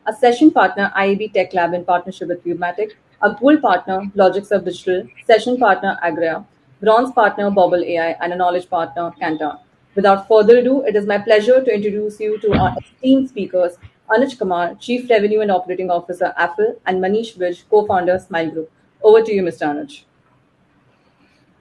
a session partner, IAB Tech Lab in partnership with Cubematic, a gold partner, Logicserve Digital, session partner, Agria, bronze partner, Bobble AI, and a knowledge partner, Kantar. Without further ado, it is my pleasure to introduce you to our esteemed speakers, Anuj Kumar, Chief Revenue and Operating Officer, Apple, and Manish Vij, co-founder, Smile Group. Over to you, Mr. Anuj.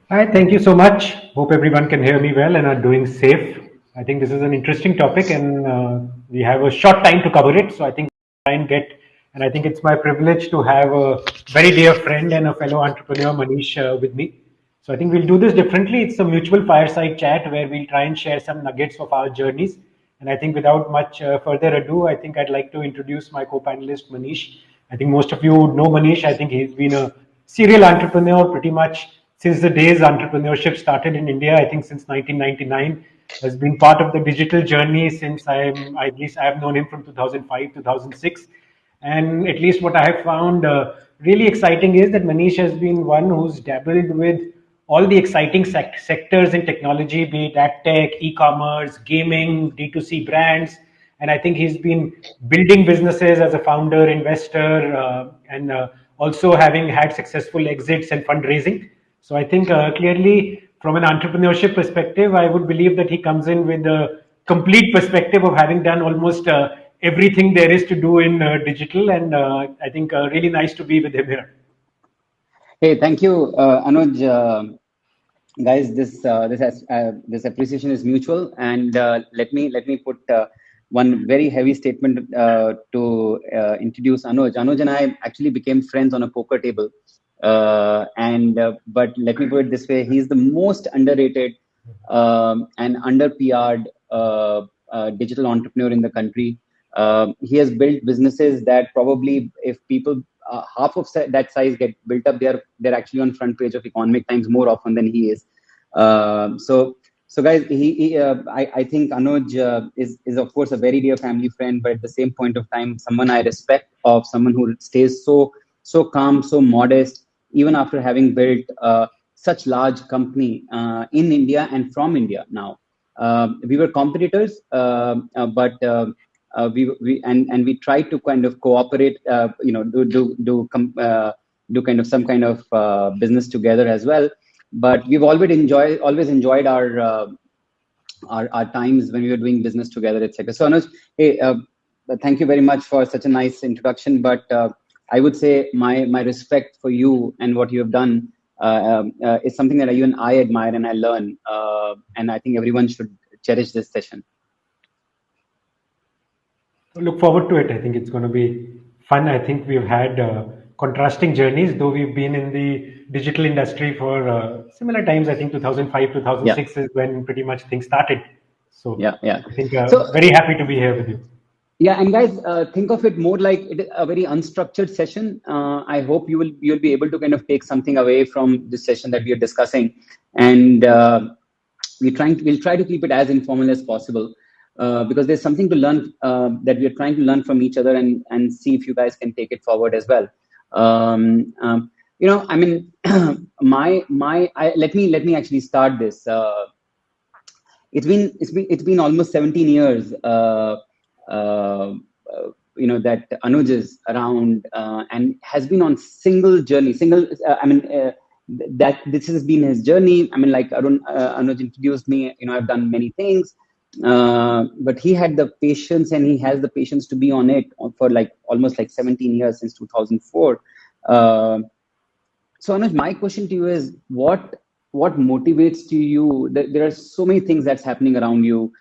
Hi, thank you so much. Hope everyone can hear me well and are doing safe. I think this is an interesting topic and we have a short time to cover it. So I think try and get, and I think it's my privilege to have a very dear friend and a fellow entrepreneur, Manish, with me. So I think we'll do this differently. It's a mutual fireside chat where we'll try and share some nuggets of our journeys. And I think without much further ado, I think I'd like to introduce my co-panelist, Manish. I think most of you would know Manish. I think he's been a serial entrepreneur pretty much since the days entrepreneurship started in India. I think since 1999 has been part of the digital journey since at least I have known him from 2005, 2006. And at least what I have found really exciting is that Manish has been one who's dabbled with all the exciting sectors in technology, be it ad tech, e-commerce, gaming, D2C brands. And I think he's been building businesses as a founder, investor, and also having had successful exits and fundraising. So I think clearly from an entrepreneurship perspective, I would believe that he comes in with a complete perspective of having done almost everything there is to do in digital. And I think really nice to be with him here. Hey, thank you, Anuj. Guys, this appreciation is mutual, and let me put one very heavy statement to introduce Anuj. Anuj and I actually became friends on a poker table, but let me put it this way: he's the most underrated and under PR'd digital entrepreneur in the country. He has built businesses that probably, if people half of that size get built up, they're actually on front page of Economic Times more often than he is. So guys, I think Anuj is of course a very dear family friend, but at the same point of time, someone I respect, of someone who stays so calm, so modest, even after having built such large company in India and from India now. We were competitors, but we tried to kind of cooperate, do kind of some kind of business together as well. But we've always enjoyed our times when we were doing business together, etc. So Anuj, hey, thank you very much for such a nice introduction. But I would say my respect for you and what you have done is something that even I admire and I learn, and I think everyone should cherish this session. Look forward to it. I think it's going to be fun. I think we've had contrasting journeys, though we've been in the digital industry for similar times. I think 2005, 2006 is when pretty much things started. So yeah. I think very happy to be here with you. Yeah, and guys, think of it more like it is a very unstructured session. I hope you'll be able to kind of take something away from this session that we are discussing, and we'll try to keep it as informal as possible. Because there's something to learn that we are trying to learn from each other and see if you guys can take it forward as well. I mean, let me actually start this. It's been almost 17 years, that Anuj is around and has been on single journey. That this has been his journey. I mean, like Anuj introduced me. I've done many things. But he had the patience, and he has the patience to be on it for almost 17 years, since 2004. So Anuj, my question to you is, what motivates you? There are so many things that's happening around you,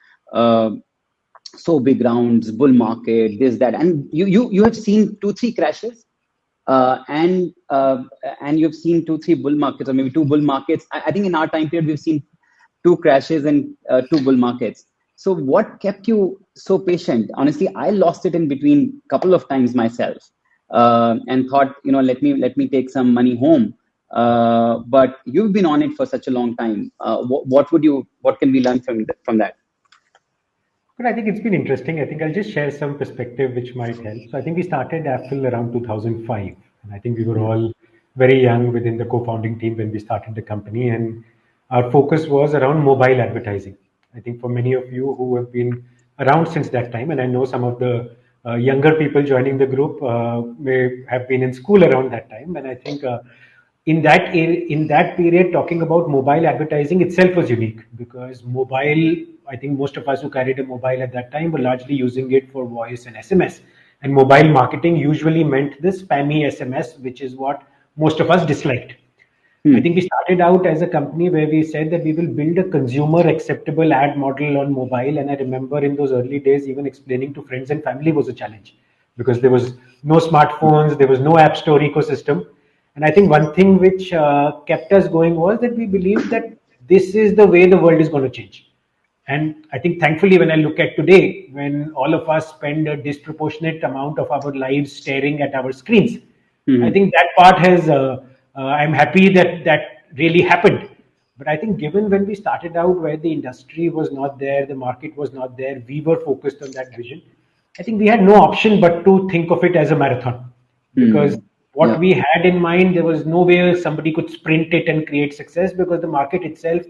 so big rounds, bull market, this, that, and you have seen 2-3 crashes, and you've seen 2-3 bull markets, or maybe 2 bull markets. I think in our time period we've seen 2 crashes and 2 bull markets. So what kept you so patient? Honestly, I lost it in between a couple of times myself, and thought, let me take some money home. But you've been on it for such a long time. What can we learn from that? But I think it's been interesting. I think I'll just share some perspective which might help. So I think we started Apple around 2005, and I think we were all very young within the co-founding team when we started the company, and our focus was around mobile advertising. I think for many of you who have been around since that time, and I know some of the younger people joining the group may have been in school around that time, and I think in that period, talking about mobile advertising itself was unique because mobile. I think most of us who carried a mobile at that time were largely using it for voice and SMS. And mobile marketing usually meant the spammy SMS, which is what most of us disliked. I think we started out as a company where we said that we will build a consumer acceptable ad model on mobile. And I remember in those early days, even explaining to friends and family was a challenge because there was no smartphones, there was no app store ecosystem. And I think one thing which kept us going was that we believed that this is the way the world is going to change. And I think thankfully, when I look at today, when all of us spend a disproportionate amount of our lives staring at our screens, I think that part has, I'm happy that that really happened. But I think given when we started out where the industry was not there, the market was not there, we were focused on that vision. I think we had no option but to think of it as a marathon because what Yeah. we had in mind, there was no way somebody could sprint it and create success because the market itself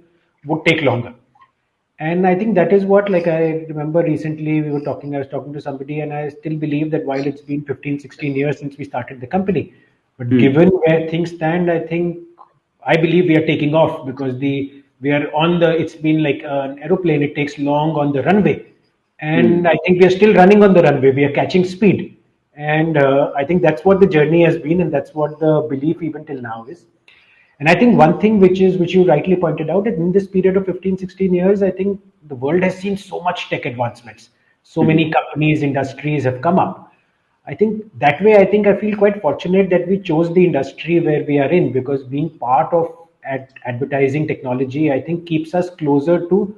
would take longer. And I think that is what, like, I remember recently I was talking to somebody, and I still believe that while it's been 15, 16 years since we started the company, but given where things stand, I believe we are taking off because we are on it's been like an aeroplane, it takes long on the runway. And I think we are still running on the runway, we are catching speed. And I think that's what the journey has been, and that's what the belief even till now is. And I think one thing which you rightly pointed out, that in this period of 15, 16 years, I think the world has seen so much tech advancements. So many companies, industries have come up. I think that way, I feel quite fortunate that we chose the industry where we are in because being part of advertising technology, I think keeps us closer to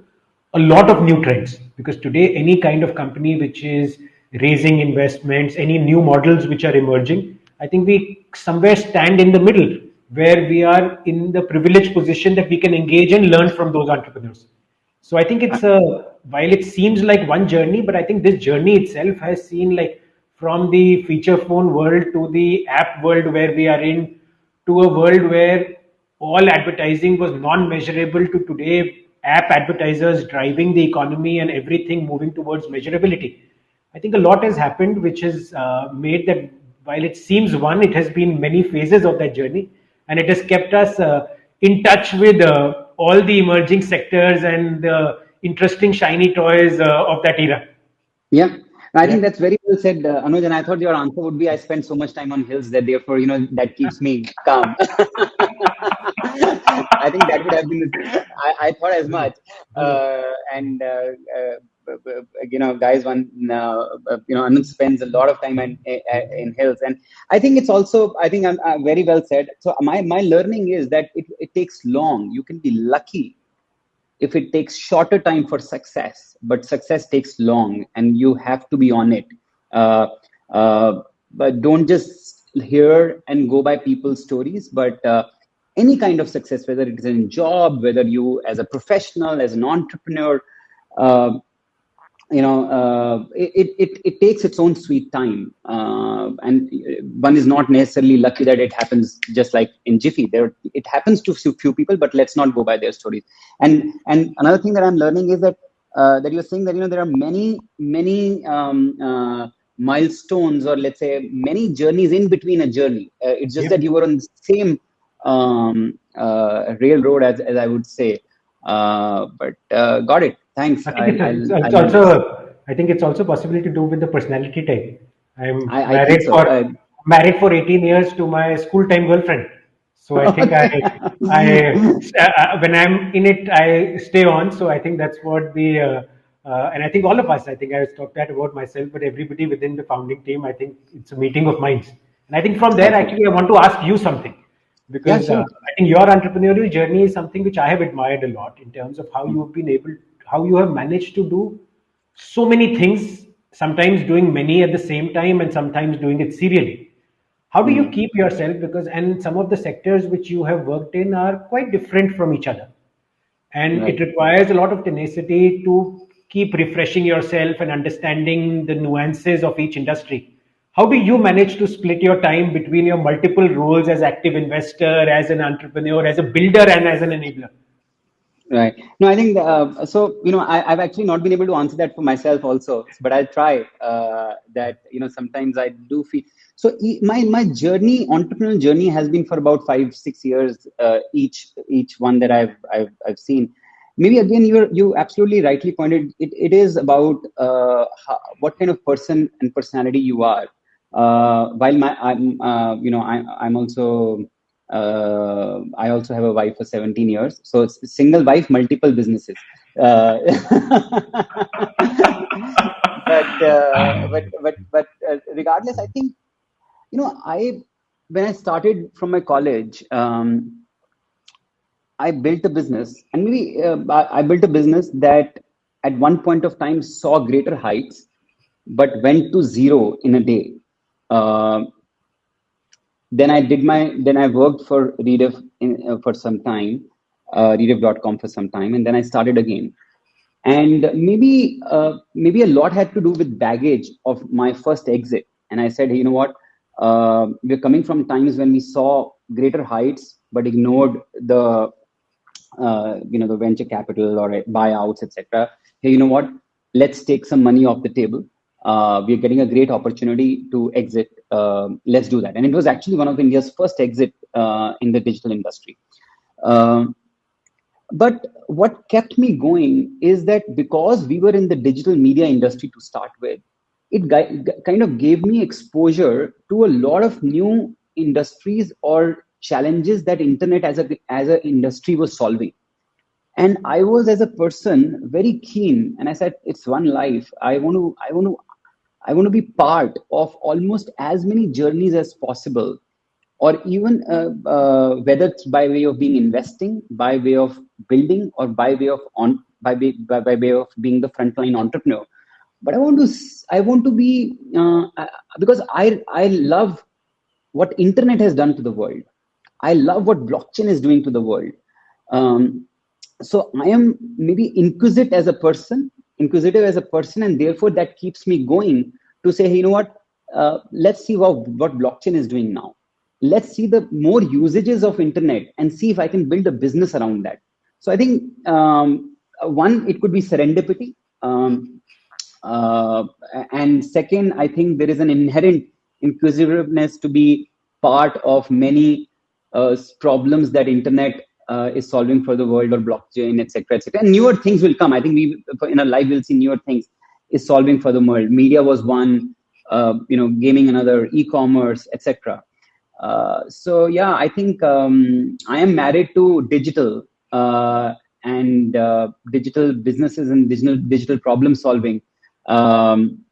a lot of new trends because today any kind of company which is raising investments, any new models which are emerging, I think we somewhere stand in the middle where we are in the privileged position that we can engage and learn from those entrepreneurs. So I think it's a while it seems like one journey, but I think this journey itself has seen like from the feature phone world to the app world where we are in to a world where all advertising was non-measurable to today app advertisers driving the economy and everything moving towards measurability. I think a lot has happened, which has made that while it seems one, it has been many phases of that journey, and it has kept us in touch with all the emerging sectors and the interesting shiny toys of that era. Yeah. I Yeah. think that's very well said, Anuj. And I thought your answer would be I spend so much time on hills that therefore, that keeps me calm. I think that would have been, I thought as much. And, guys, Anuj spends a lot of time in hills. And I think it's also, I think I'm very well said. So my learning is that it takes long. You can be lucky if it takes shorter time for success, but success takes long and you have to be on it. Uh, but don't just hear and go by people's stories, but any kind of success, whether it's in job, whether you as a professional, as an entrepreneur, uh, it takes its own sweet time, and one is not necessarily lucky that it happens just like in jiffy. It happens to few people, but let's not go by their stories. And another thing that I'm learning is that that you're saying that there are many milestones, or let's say many journeys in between a journey. It's just that you were on the same railroad, as I would say. But got it. Thanks. I think it's also possibly to do with the personality type. I'm I think so. Married for 18 years to my school time girlfriend. So I think when I'm in it, I stay on. So I think that's what and I think all of us, I think I talked that about myself, but everybody within the founding team, I think it's a meeting of minds. And I think from there, actually, I want to ask you something because sure. I think your entrepreneurial journey is something which I have admired a lot in terms of how you have managed to do so many things, sometimes doing many at the same time and sometimes doing it serially. How do you keep yourself? And some of the sectors which you have worked in are quite different from each other. And Right. it requires a lot of tenacity to keep refreshing yourself and understanding the nuances of each industry. How do you manage to split your time between your multiple roles as active investor, as an entrepreneur, as a builder, and as an enabler? Right. No, I think so. I've actually not been able to answer that for myself also, but I'll try. That sometimes I do feel so. My journey, entrepreneurial journey, has been for about 5-6 years. Each one that I've seen. Maybe again, you absolutely rightly pointed. It is about what kind of person and personality you are. While I'm also I also have a wife for 17 years. So it's single wife, multiple businesses. Uh, but regardless, I think, when I started from my college, I built a business, and maybe I built a business that at one point of time saw greater heights, but went to zero in a day. Uh, then I worked for Rediff for some time, Rediff.com for some time, and then I started again. And maybe a lot had to do with baggage of my first exit. And I said, hey, you know what? We're coming from times when we saw greater heights, but ignored the venture capital or buyouts, etc. Hey, you know what? Let's take some money off the table. We're getting a great opportunity to exit. Let's do that. And it was actually one of India's first exit in the digital industry. But what kept me going is that because we were in the digital media industry to start with, it kind of gave me exposure to a lot of new industries or challenges that internet as a industry was solving. And I was, as a person, very keen, and I said, it's one life. I want to be part of almost as many journeys as possible, or even whether it's by way of being investing, by way of building, or by way of by way of being the frontline entrepreneur. But I want to be because I love what internet has done to the world. I love what blockchain is doing to the world. Um, so I am maybe inquisitive as a person, and therefore that keeps me going to say, hey, you know what? Let's see what blockchain is doing now. Let's see the more usages of internet and see if I can build a business around that. So I think one, it could be serendipity. Uh, and second, I think there is an inherent inquisitiveness to be part of many problems that internet is solving for the world, or blockchain, etc., etc. And newer things will come. I think we in our life will see newer things is solving for the world. Media was one, gaming another, e-commerce, etc. So yeah, I think I am married to digital and digital businesses and digital problem solving. Um,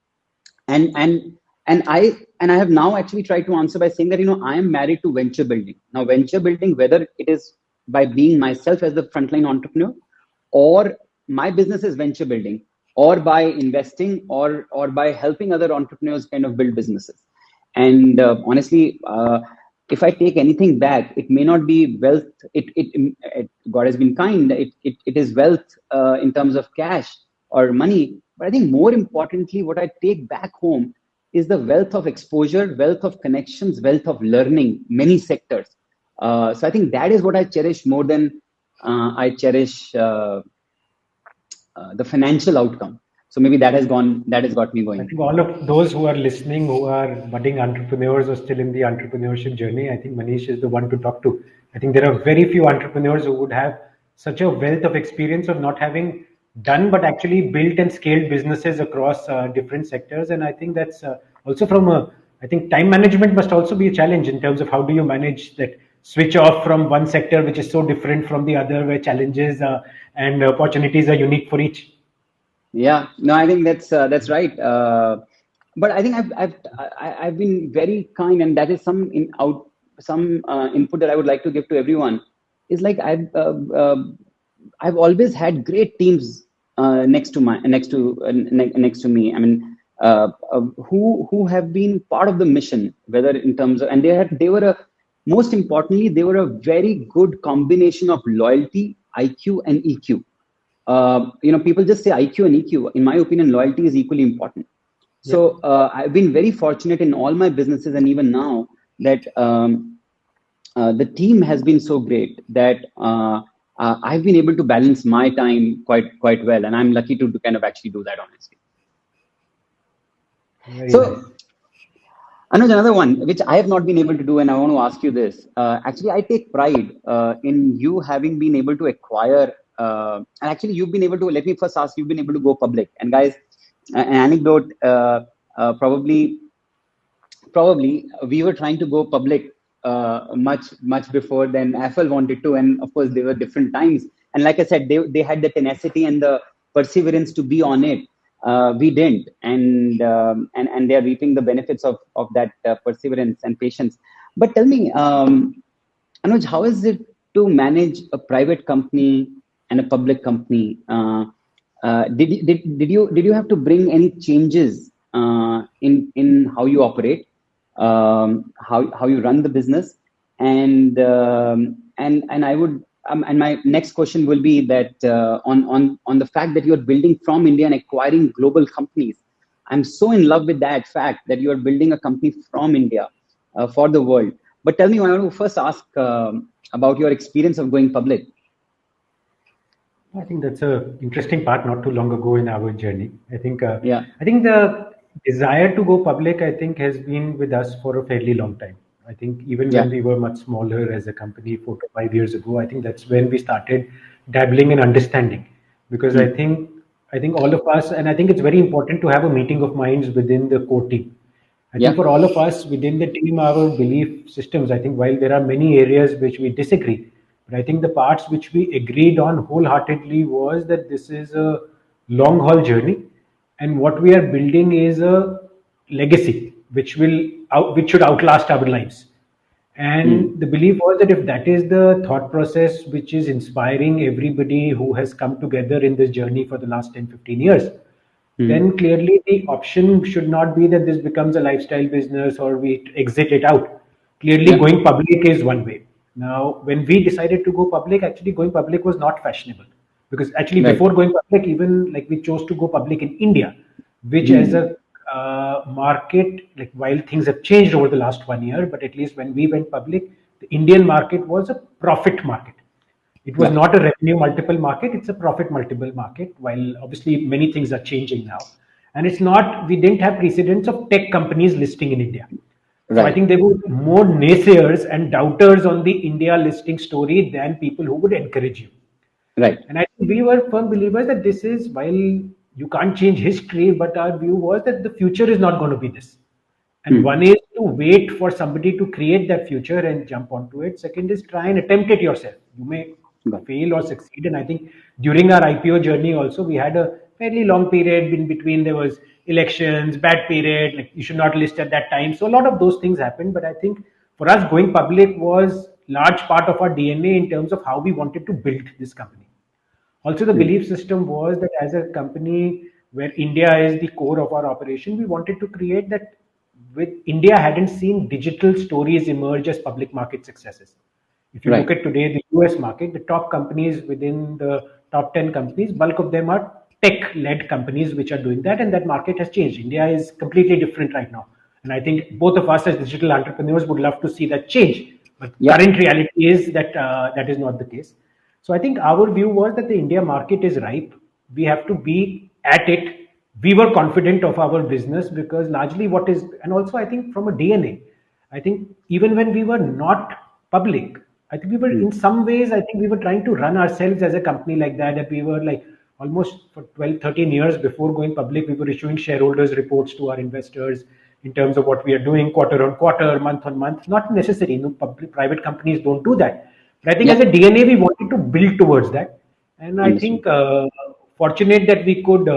and and and I have now actually tried to answer by saying that I am married to venture building. Now, venture building, whether it is by being myself as the frontline entrepreneur, or my business is venture building, or by investing, or by helping other entrepreneurs kind of build businesses. And honestly, if I take anything back, it may not be wealth. God has been kind. It is wealth in terms of cash or money. But I think more importantly, what I take back home is the wealth of exposure, wealth of connections, wealth of learning, many sectors. So I think that is what I cherish more than I cherish the financial outcome. So maybe that has got me I going. think all of those who are listening, who are budding entrepreneurs or still in the entrepreneurship journey, I think Manish is the one to talk to. I think there are very few entrepreneurs who would have such a wealth of experience of not having done, but actually built and scaled businesses across different sectors. And I think that's also I think time management must also be a challenge in terms of how do you manage that switch off from one sector, which is so different from the other, where challenges and opportunities are unique for each. Yeah, no, I think that's right. But I think I've been very kind, and that is some input that I would like to give to everyone. Is like I've always had great teams next to me. I mean, who have been part of the mission, whether in terms of, and they were most importantly, they were a very good combination of loyalty, IQ, and EQ. People just say IQ and EQ. In my opinion, loyalty is equally important. So I've been very fortunate in all my businesses, and even now, that the team has been so great that I've been able to balance my time quite well, and I'm lucky to kind of actually do that, honestly. Very So, nice. Anuj, another one which I have not been able to do, and I want to ask you this. Actually, I take pride in you having been able to acquire, and actually, you've been able to. Let me first ask, you've been able to go public. And guys, an anecdote. Probably we were trying to go public much before than Apple wanted to, and of course there were different times. And like I said, they had the tenacity and the perseverance to be on it. We didn't, and they are reaping the benefits of that perseverance and patience. But tell me, Anuj, how is it to manage a private company and a public company? Did you have to bring any changes in how you operate, how you run the business, and I would and my next question will be that on the fact that you are building from India and acquiring global companies. I'm so in love with that fact that you are building a company from India for the world. But tell me, I want to first ask about your experience of going public. I think that's a interesting part. Not too long ago in our journey, I think. Yeah, I think the desire to go public, I think, has been with us for a fairly long time. I think even yeah, when we were much smaller as a company 4 to 5 years ago, I think that's when we started dabbling in understanding. Because mm, I think all of us, and I think it's very important to have a meeting of minds within the core team. I think yeah, for all of us within the team, our belief systems, I think while there are many areas which we disagree, but I think the parts which we agreed on wholeheartedly was that this is a long haul journey, and what we are building is a legacy which should outlast our lives. mm, And the belief was that if that is the thought process which is inspiring everybody who has come together in this journey for the last 10, 15 years, mm, then clearly the option should not be that this becomes a lifestyle business or we exit it out. Clearly, yeah, going public is one way. Now, when we decided to go public, actually going public was not fashionable because actually right, before going public, even like we chose to go public in India, which as mm, a market, like while things have changed over the last 1 year, but at least when we went public, the Indian market was a profit market. It was yeah, not a revenue multiple market, it's a profit multiple market, while obviously many things are changing now. And it's not, we didn't have precedents of tech companies listing in India. So I right, think there were more naysayers and doubters on the India listing story than people who would encourage you. right, And I think we were firm believers that this is, while you can't change history, but our view was that the future is not going to be this. And mm, one is to wait for somebody to create that future and jump onto it. Second is try and attempt it yourself. You may got fail or succeed. And I think during our IPO journey also, we had a fairly long period in between. There was elections, bad period, like you should not list at that time. So a lot of those things happened. But I think for us, going public was large part of our DNA in terms of how we wanted to build this company. Also, the mm, belief system was that as a company where India is the core of our operation, we wanted to create that with India hadn't seen digital stories emerge as public market successes. If you look right, at today the US market, the top companies within the top 10 companies, bulk of them are tech led companies which are doing that, and that market has changed. India is completely different right now. And I think both of us as digital entrepreneurs would love to see that change. But yeah, current reality is that that is not the case. So I think our view was that the India market is ripe. We have to be at it. We were confident of our business because largely what is, and also I think from a DNA, I think even when we were not public, I think we were mm, in some ways, I think we were trying to run ourselves as a company like that. That we were like almost for 12, 13 years before going public, we were issuing shareholders reports to our investors in terms of what we are doing quarter on quarter, month on month. Not necessary. No, private companies don't do that. But I think as yeah, a DNA, we wanted to build towards that. And I understood. think fortunate that we could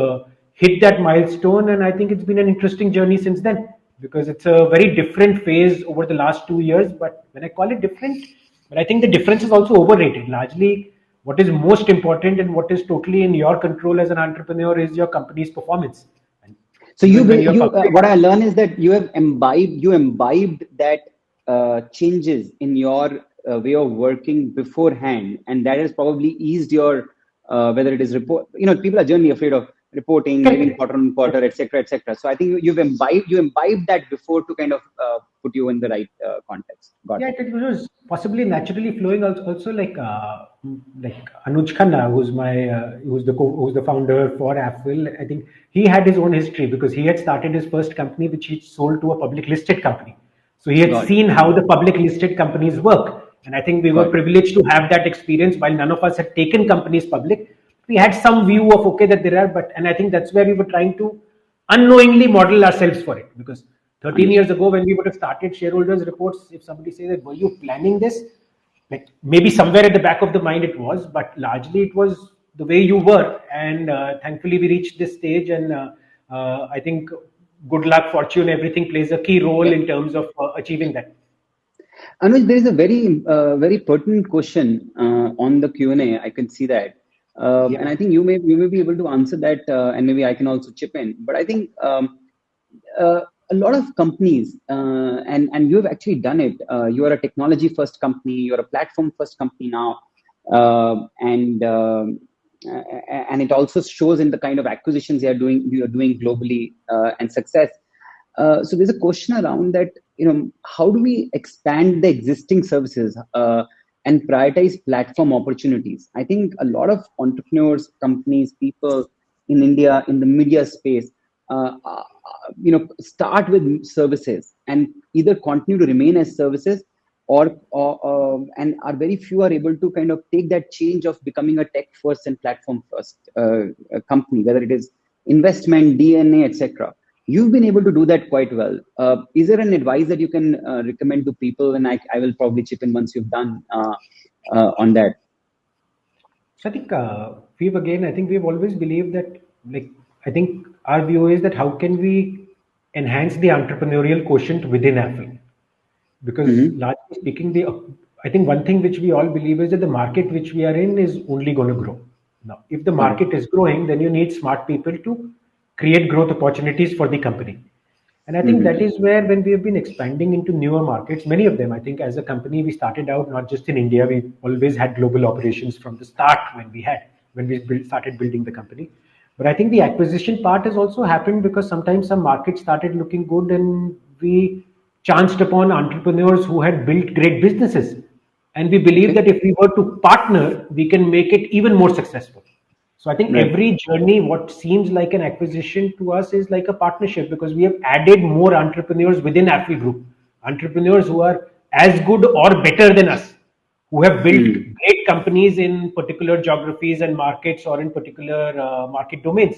hit that milestone. And I think it's been an interesting journey since then because it's a very different phase over the last 2 years. But when I call it different, but I think the difference is also overrated. Largely, what is most important and what is totally in your control as an entrepreneur is your company's performance. And So even when you're what public, I learned is that you imbibed that changes in your way of working beforehand, and that has probably eased your whether it is report. People are generally afraid of reporting, living quarter on quarter, etc., etc. So I think you've imbibed that before to kind of put you in the right context. Got Yeah, it. it was possibly naturally flowing. Also, like Anuj Khanna, who's the founder for Apple. I think he had his own history because he had started his first company, which he sold to a public listed company. So he had Got it. seen how the public listed companies work, and I think we were Got it. privileged to have that experience. While none of us had taken companies public, we had some view of okay that there are, and I think that's where we were trying to unknowingly model ourselves for it because 13 Understood. years ago when we would have started shareholders reports, if somebody says that were you planning this, like maybe somewhere at the back of the mind it was, but largely it was the way you were, and thankfully we reached this stage, and I think good luck, fortune, everything plays a key role Yeah. in terms of achieving that. Anuj, there is a very pertinent question on the Q&A. I can see that, Yeah. and I think you may be able to answer that, and maybe I can also chip in. But I think a lot of companies, and you have actually done it. You are a technology first company. You are a platform first company now, and it also shows in the kind of acquisitions you are doing globally and success. So there's a question around that, how do we expand the existing services and prioritize platform opportunities? I think a lot of entrepreneurs, companies, people in India in the media space, start with services and either continue to remain as services and are very few are able to kind of take that change of becoming a tech first and platform first company, whether it is investment, DNA, etc. You've been able to do that quite well. Is there an advice that you can recommend to people? And I will probably chip in once you've done on that. So I think I think we've always believed that, like, I think our view is that how can we enhance the entrepreneurial quotient within Apple? Because Mm-hmm. largely speaking, I think one thing which we all believe is that the market which we are in is only going to grow. Now, if the Got it. market is growing, then you need smart people to create growth opportunities for the company. And I think Mm-hmm. that is where, when we have been expanding into newer markets, many of them, I think as a company, we started out not just in India, we always had global operations from the start when we started building the company. But I think the acquisition part has also happened because sometimes some markets started looking good and we chanced upon entrepreneurs who had built great businesses. And we believe Okay. that if we were to partner, we can make it even more successful. So I think Right. every journey, what seems like an acquisition to us is like a partnership because we have added more entrepreneurs within Apple Group, entrepreneurs who are as good or better than us, who have built Mm. great companies in particular geographies and markets or in particular market domains,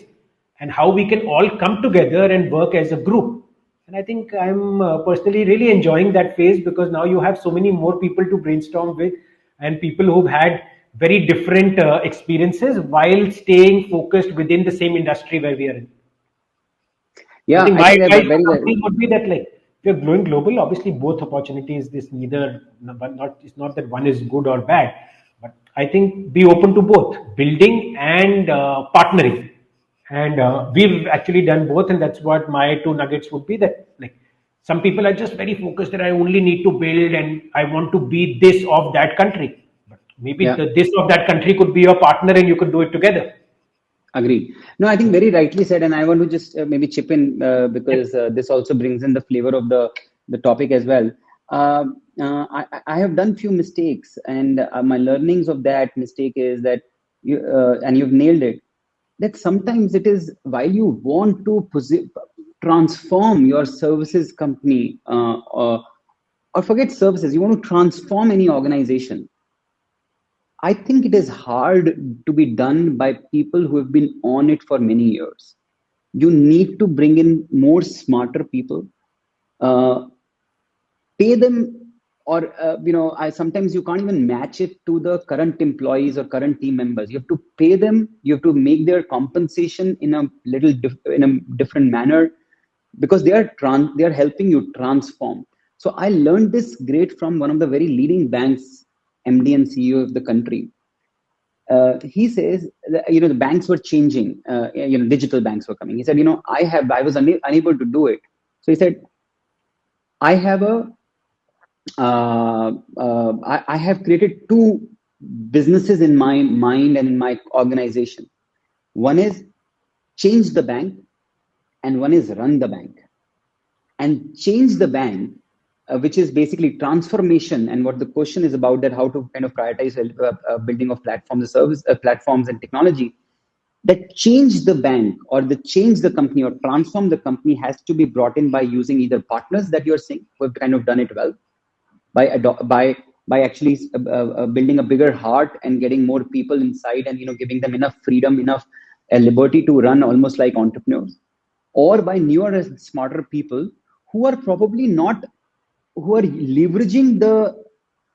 and how we can all come together and work as a group. And I think I'm personally really enjoying that phase because now you have so many more people to brainstorm with and people who've had very different experiences while staying focused within the same industry where we are in. I Yeah, think I my think that advice very to well. companies would be that, like, if you're growing global, obviously both opportunities. This neither, but not. It's not that one is good or bad, but I think be open to both building and partnering. And we've actually done both, and that's what my two nuggets would be. That, like, some people are just very focused that I only need to build and I want to be this of that country. But maybe Yeah. the this of that country could be your partner, and you could do it together. Agreed. No, I think very rightly said, and I want to just maybe chip in Yep. because this also brings in the flavor of the topic as well. I have done few mistakes, and my learnings of that mistake is that and you've nailed it. That sometimes it is while you want to transform your services company or forget services, you want to transform any organization. I think it is hard to be done by people who have been on it for many years. You need to bring in more smarter people, uh, pay them, or I sometimes you can't even match it to the current employees or current team members. You have to pay them. You have to make their compensation in a in a different manner because they are helping you transform. So I learned this great from one of the very leading banks, MD and CEO of the country. He says that, the banks were changing, digital banks were coming. He said, I was unable to do it. So he said, I have I have created two businesses in my mind and in my organization. One is change the bank, and one is run the bank. And change the bank, which is basically transformation, and what the question is about, that how to kind of prioritize building of platforms, service platforms and technology. That change the bank or the change the company or transform the company has to be brought in by using either partners that you're seeing who have kind of done it well, by actually building a bigger heart and getting more people inside, and giving them enough freedom, enough liberty to run almost like entrepreneurs, or by newer and smarter people who are probably not, who are leveraging the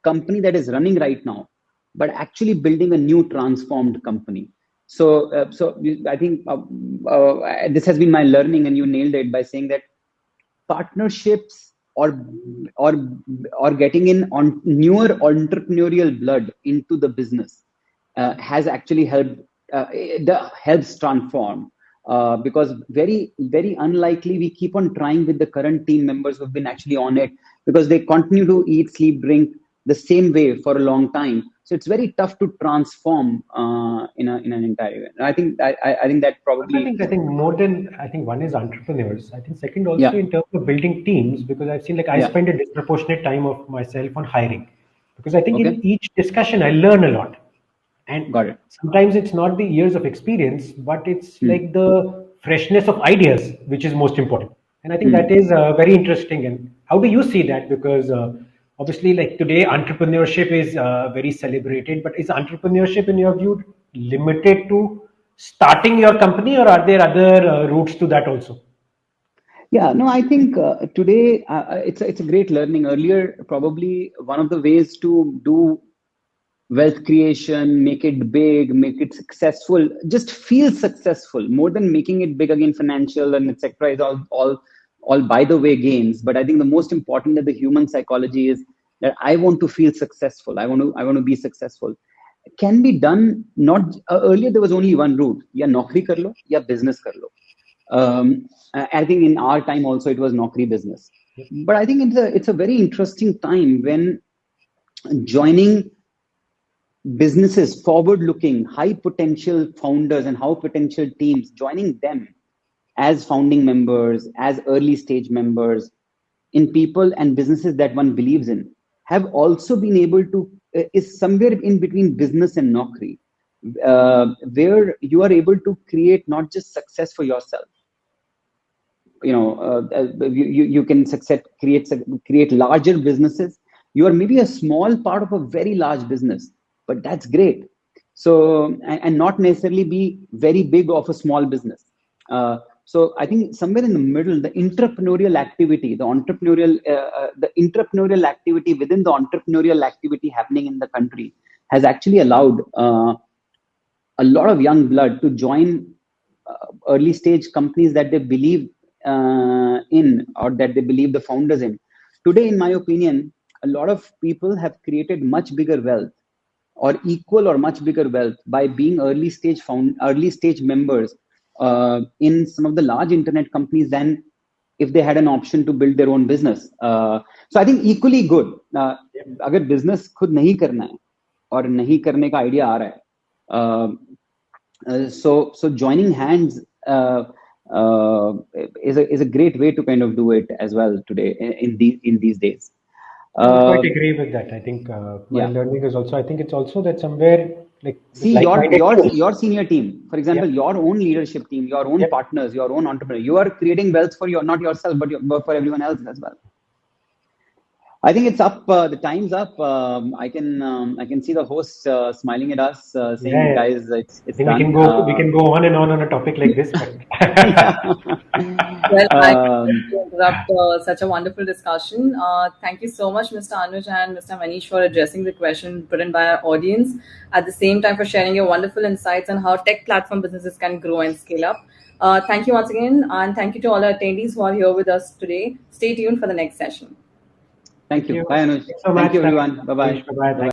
company that is running right now, but actually building a new transformed company. So I think this has been my learning, and you nailed it by saying that partnerships or getting in on newer entrepreneurial blood into the business has actually helps transform. Because very, very unlikely we keep on trying with the current team members who've been actually on it, because they continue to eat, sleep, drink the same way for a long time. So it's very tough to transform in an entire way. And I think that probably. I think more than, one is entrepreneurs. I think second also in terms of building teams, because I've seen I spend a disproportionate time of myself on hiring, because I think in each discussion I learn a lot. And sometimes it's not the years of experience, but it's like the freshness of ideas, which is most important. And I think that is very interesting. And how do you see that? Because obviously, today, entrepreneurship is very celebrated, but is entrepreneurship, in your view, limited to starting your company, or are there other routes to that also? Yeah, no, I think today it's a great learning. Earlier, probably one of the ways to do wealth creation, make it big, make it successful, just feel successful, more than making it big again, financial and etc. is all by the way gains. But I think the most important that the human psychology is that I want to feel successful. I want to be successful. It can be done. Not earlier there was only one route: ya naukri kar lo, ya business kar lo. I think in our time also it was naukri business. But I think it's a very interesting time when joining businesses, forward-looking, high potential founders and high potential teams, joining them as founding members, as early stage members in people and businesses that one believes in, have also been able to, is somewhere in between business and naukri, where you are able to create not just success for yourself. You can create larger businesses. You are maybe a small part of a very large business, but that's great. So, and not necessarily be very big of a small business. So I think somewhere in the middle, the entrepreneurial activity, the entrepreneurial activity within the entrepreneurial activity happening in the country has actually allowed a lot of young blood to join early stage companies that they believe in, or that they believe the founders in. Today, in my opinion, a lot of people have created much bigger wealth, or equal or much bigger wealth, by being early stage members in some of the large internet companies than if they had an option to build their own business. So I think equally good. अगर business खुद नहीं करना है और नहीं करने का idea आ रहा है, so joining hands is a great way to kind of do it as well today in these days. I quite agree with that. I think my learning is also, I think it's also that somewhere see your senior team, for example, your own leadership team, your own partners, your own entrepreneur, you are creating wealth for not yourself, but for everyone else as well. I think it's up. The time's up. I can see the host smiling at us, saying, "Guys, it's done." We can go on and on a topic like this. But well, I interrupt such a wonderful discussion. Thank you so much, Mr. Anuj and Mr. Manish, for addressing the question put in by our audience. At the same time, for sharing your wonderful insights on how tech platform businesses can grow and scale up. Thank you once again, and thank you to all our attendees who are here with us today. Stay tuned for the next session. Thank you. Bye, Anuj. Thank you, everyone. Bye-bye. Bye-bye.